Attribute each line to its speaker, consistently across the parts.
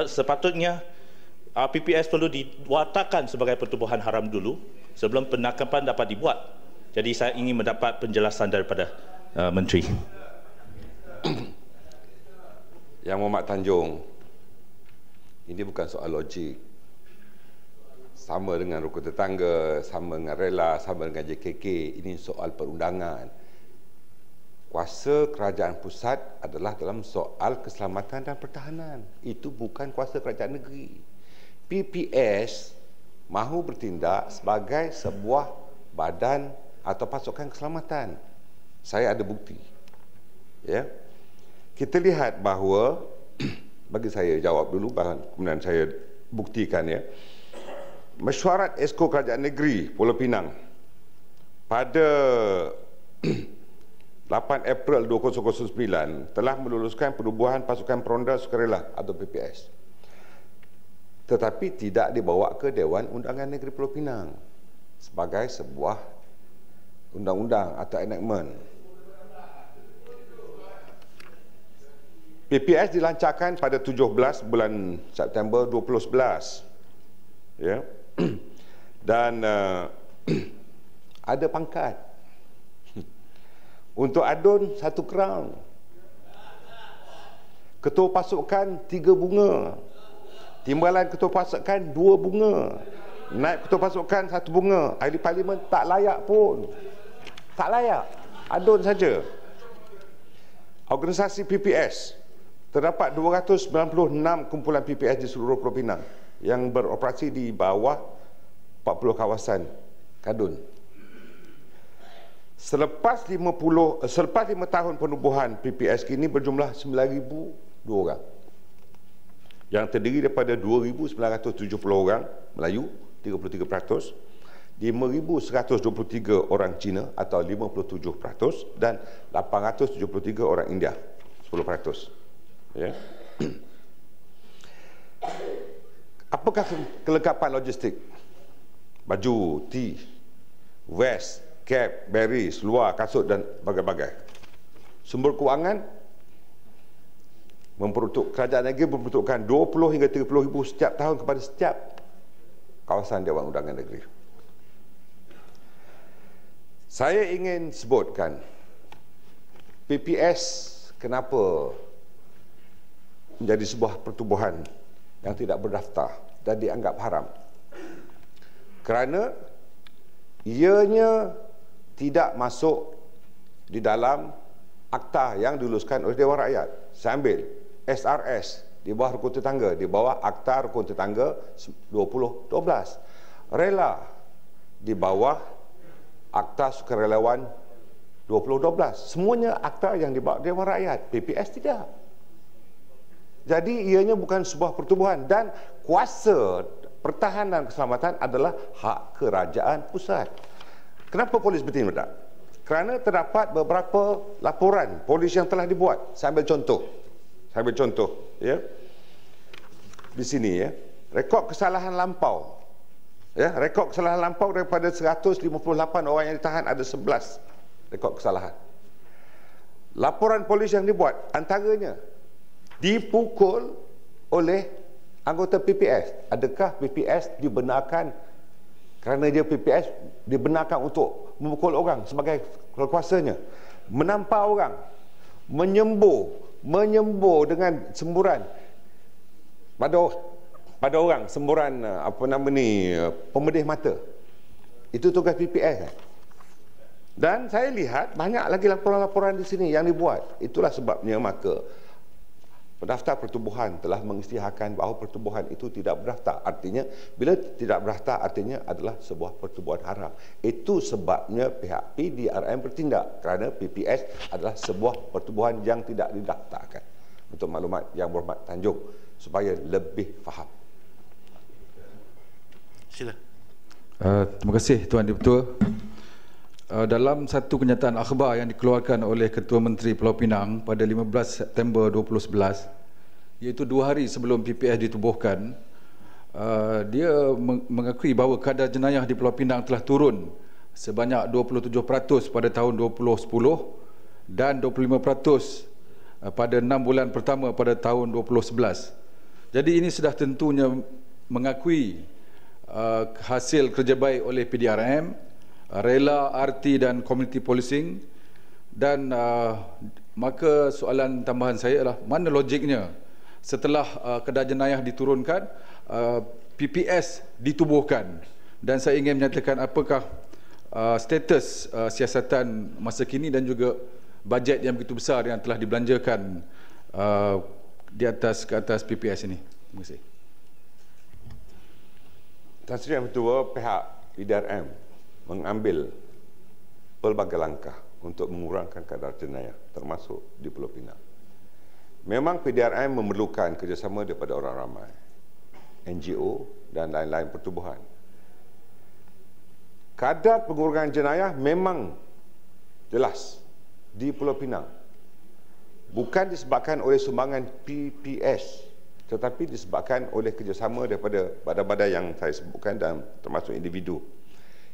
Speaker 1: Sepatutnya PPS perlu diwatakan sebagai pertubuhan haram dulu sebelum penangkapan dapat dibuat. Jadi saya ingin mendapat penjelasan daripada Menteri.
Speaker 2: Yang Muhammad Tanjung, ini bukan soal logik. Sama dengan rukun tetangga, sama dengan rela, sama dengan JKK. Ini soal perundangan. Kuasa kerajaan pusat adalah dalam soal keselamatan dan pertahanan. Itu bukan kuasa kerajaan negeri. PPS mahu bertindak sebagai sebuah badan atau pasukan keselamatan. Saya ada bukti. Ya. Kita lihat bahawa bagi saya jawab dulu kemudian saya buktikan ya. Mesyuarat Esko Kerajaan Negeri Pulau Pinang pada 8 April 2009 telah meluluskan penubuhan pasukan peronda sukarela atau PPS, tetapi tidak dibawa ke Dewan Undangan Negeri Pulau Pinang sebagai sebuah undang-undang atau enactment. PPS dilancarkan pada 17 bulan September 2011. Ya. Dan ada pangkat. Untuk adun 1 crown. Ketua pasukan 3 bunga. Timbalan ketua pasukan 2 bunga. Naib ketua pasukan 1 bunga. Ahli parlimen tak layak pun. Tak layak. Adun saja. Organisasi PPS. Terdapat 296 kumpulan PPS di seluruh Pulau Pinang yang beroperasi di bawah 40 kawasan kadun. Selepas 5 tahun penubuhan, PPS kini berjumlah 9,002 orang. Yang terdiri daripada 2,970 orang Melayu, 33%, 5,123 orang Cina atau 57% dan 873 orang India, 10%. Ya. Apakah kelengkapan logistik? Baju, tee, vest, cap, beri, seluar, kasut dan bagai-bagai. Sumber kewangan kerajaan negeri memperuntukkan 20 hingga 30 ribu setiap tahun kepada setiap kawasan Dewan Undangan Negeri. Saya ingin sebutkan PPS kenapa menjadi sebuah pertubuhan yang tidak berdaftar dan dianggap haram. Kerana ianya tidak masuk di dalam akta yang diluluskan oleh Dewan Rakyat. Saya ambil SRS di bawah rukun tetangga, di bawah akta rukun tetangga 2012. Rela di bawah akta sukarelawan 2012. Semuanya akta yang dibawa Dewan Rakyat. PPS tidak. Jadi ianya bukan sebuah pertubuhan dan kuasa pertahanan keselamatan adalah hak kerajaan pusat. Kenapa polis bertindak? Kerana terdapat beberapa laporan polis yang telah dibuat. Saya ambil contoh. Ya. Di sini ya. Rekod kesalahan lampau. Ya, rekod kesalahan lampau daripada 158 orang yang ditahan ada 11 rekod kesalahan. Laporan polis yang dibuat antaranya dipukul oleh anggota PPS. Adakah PPS dibenarkan kerana dia PPS dibenarkan untuk memukul orang sebagai kuasanya? Menampar orang, menyembur dengan semburan pada orang, semburan pemedih mata. Itu tugas PPS. Dan saya lihat banyak lagi laporan-laporan di sini yang dibuat. Itulah sebabnya maka pendaftar pertubuhan telah mengisytiharkan bahawa pertubuhan itu tidak berdaftar. Artinya, bila tidak berdaftar, artinya adalah sebuah pertubuhan haram. Itu sebabnya pihak PDRM bertindak kerana PPS adalah sebuah pertubuhan yang tidak didaftarkan. Untuk maklumat Yang Berhormat Tanjung, supaya lebih faham.
Speaker 1: Sila.
Speaker 3: Terima kasih Tuan Dipertua. Dalam satu kenyataan akhbar yang dikeluarkan oleh Ketua Menteri Pulau Pinang pada 15 September 2011, iaitu 2 hari sebelum PPS ditubuhkan, dia mengakui bahawa kadar jenayah di Pulau Pinang telah turun sebanyak 27% pada tahun 2010 dan 25% pada 6 bulan pertama pada tahun 2011. Jadi ini sudah tentunya mengakui hasil kerja baik oleh PDRM, rela, RT dan community policing. Dan maka soalan tambahan saya adalah mana logiknya setelah kedah jenayah diturunkan, PPS ditubuhkan, dan saya ingin menyatakan apakah status siasatan masa kini dan juga bajet yang begitu besar yang telah dibelanjakan ke atas PPS ini. Terima kasih.
Speaker 2: Tan Sri Yang Ketua, pihak PDRM mengambil pelbagai langkah untuk mengurangkan kadar jenayah termasuk di Pulau Pinang. Memang PDRM memerlukan kerjasama daripada orang ramai, NGO dan lain-lain pertubuhan. Kadar pengurangan jenayah memang jelas di Pulau Pinang. Bukan disebabkan oleh sumbangan PPS, tetapi disebabkan oleh kerjasama daripada badan-badan yang saya sebutkan dan termasuk individu.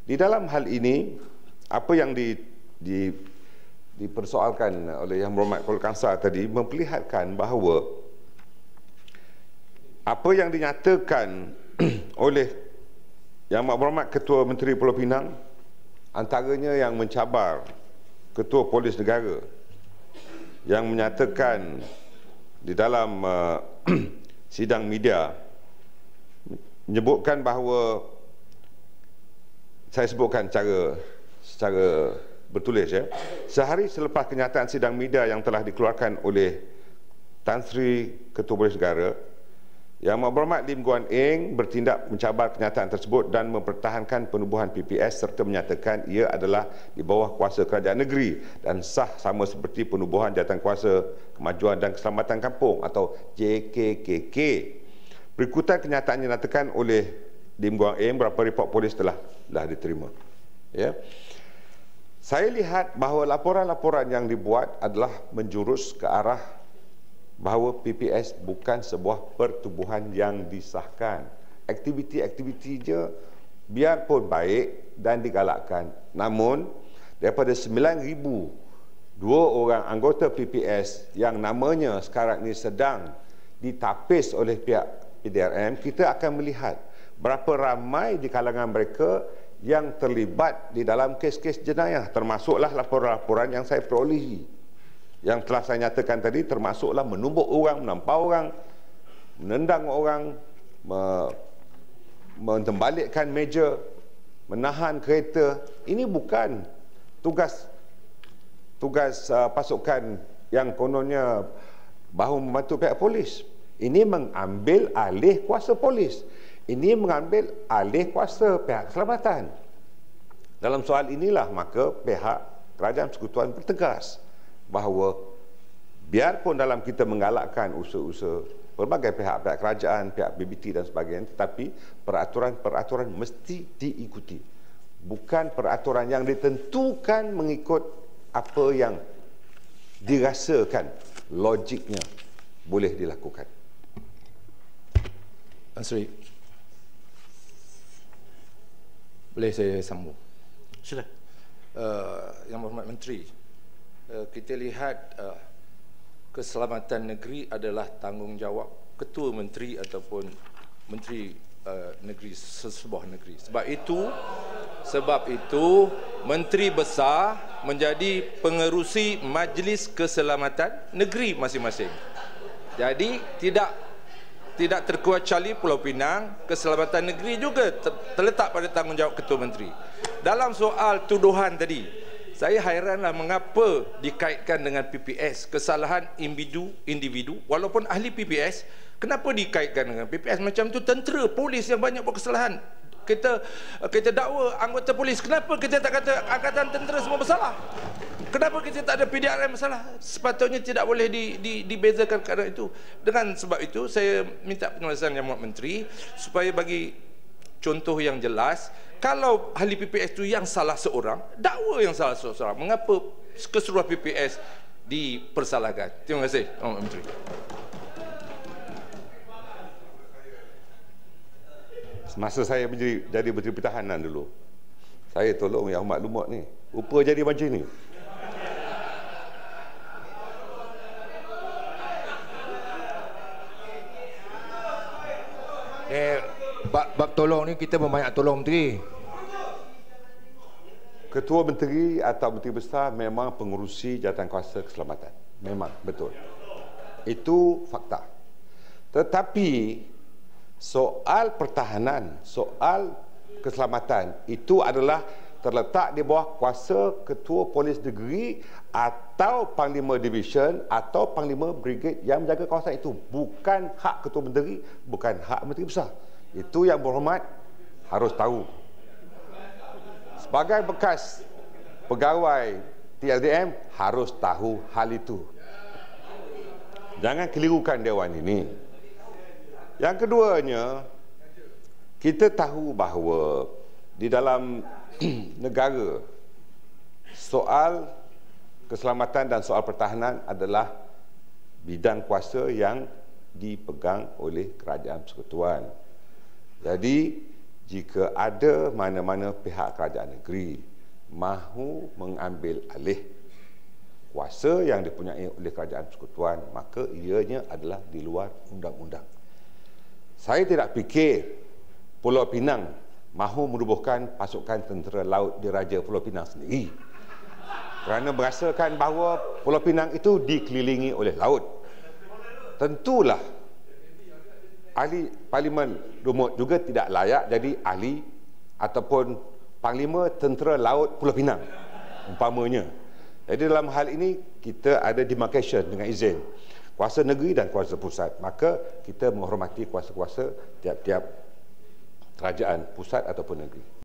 Speaker 2: Di dalam hal ini, apa yang dipersoalkan oleh Yang Berhormat Kepala Kansar tadi memperlihatkan bahawa apa yang dinyatakan oleh Yang Berhormat Ketua Menteri Pulau Pinang, antaranya yang mencabar Ketua Polis Negara, yang menyatakan di dalam sidang media, menyebutkan bahawa, saya sebutkan secara bertulis ya, sehari selepas kenyataan sidang media yang telah dikeluarkan oleh Tan Sri Ketua Polis Negara, Yang Berhormat Lim Guan Eng bertindak mencabar kenyataan tersebut dan mempertahankan penubuhan PPS serta menyatakan ia adalah di bawah kuasa kerajaan negeri dan sah sama seperti penubuhan Jawatankuasa Kemajuan dan Keselamatan Kampung atau JKKK. Berikutan kenyataan yang dinyatakan oleh Lim Guan Eng, beberapa report polis telah diterima. Ya. Saya lihat bahawa laporan-laporan yang dibuat adalah menjurus ke arah bahawa PPS bukan sebuah pertubuhan yang disahkan. Aktiviti-aktivitinya biarpun baik dan digalakkan, namun daripada 9,002 orang anggota PPS yang namanya sekarang ini sedang ditapis oleh pihak PDRM, kita akan melihat berapa ramai di kalangan mereka yang terlibat di dalam kes-kes jenayah, termasuklah laporan-laporan yang saya perolehi. Yang telah saya nyatakan tadi termasuklah menumbuk orang, menampar orang, menendang orang, mentembalikkan meja, menahan kereta. Ini bukan tugas pasukan yang kononnya bahu membantu pihak polis. Ini mengambil alih kuasa polis. Ini mengambil alih kuasa pihak keselamatan. Dalam soal inilah maka pihak Kerajaan Persekutuan bertegas bahawa biarpun dalam kita menggalakkan usaha-usaha pelbagai pihak kerajaan, pihak BBT dan sebagainya, tetapi peraturan-peraturan mesti diikuti. Bukan peraturan yang ditentukan mengikut apa yang dirasakan logiknya boleh dilakukan.
Speaker 4: Tan Sri, boleh saya sambung?
Speaker 1: Sila.
Speaker 4: Yang Berhormat Menteri, kita lihat keselamatan negeri adalah tanggungjawab Ketua Menteri ataupun Menteri Negeri sesebuah negeri. Sebab itu Menteri Besar menjadi pengerusi Majlis Keselamatan Negeri masing-masing. Jadi tidak terkecuali Pulau Pinang, keselamatan negeri juga terletak pada tanggungjawab Ketua Menteri. Dalam soal tuduhan tadi, saya hairanlah mengapa dikaitkan dengan PPS, kesalahan individu walaupun ahli PPS, kenapa dikaitkan dengan PPS macam tu? Tentera, polis yang banyak buat kesalahan. Kita dakwa anggota polis, kenapa kita tak kata angkatan tentera semua bersalah? Kenapa kita tak ada PDRM bersalah? Sepatutnya tidak boleh dibezakan kerana itu. Dengan sebab itu saya minta penjelasan Yang Berhormat Menteri supaya bagi contoh yang jelas. Kalau ahli PPS itu yang salah seorang, dakwa yang salah seorang, mengapa keseluruhan PPS dipersalahkan? Terima kasih, Yang Berhormat Menteri.
Speaker 2: Semasa saya jadi Menteri Pertahanan dulu, saya tolong Yang Maklumat ni, rupa jadi macam ni.
Speaker 5: Bab tolong ni kita berbanyak tolong menteri.
Speaker 2: Ketua Menteri atau Menteri Besar memang pengurusi jawatankuasa keselamatan. Memang, betul. Itu fakta. Tetapi soal pertahanan, soal keselamatan itu adalah terletak di bawah kuasa Ketua Polis Negeri atau Panglima Division atau Panglima Brigade yang menjaga kawasan itu. Bukan hak Ketua Menteri, bukan hak Menteri Besar. Itu yang berhormat harus tahu. Sebagai bekas pegawai TLDM harus tahu hal itu. Jangan kelirukan Dewan ini. Yang keduanya, kita tahu bahawa di dalam negara soal keselamatan dan soal pertahanan adalah bidang kuasa yang dipegang oleh Kerajaan Persekutuan. Jadi jika ada mana-mana pihak kerajaan negeri mahu mengambil alih kuasa yang dipunyai oleh Kerajaan Persekutuan, maka ianya adalah di luar undang-undang. Saya tidak fikir Pulau Pinang mahu menubuhkan pasukan tentera laut diraja Pulau Pinang sendiri, kerana merasakan bahawa Pulau Pinang itu dikelilingi oleh laut. Tentulah ahli Parlimen Lumut juga tidak layak jadi ahli ataupun Panglima Tentera Laut Pulau Pinang umpamanya. Jadi dalam hal ini kita ada demarcation dengan izin kuasa negeri dan kuasa pusat. Maka kita menghormati kuasa-kuasa tiap-tiap kerajaan pusat ataupun negeri.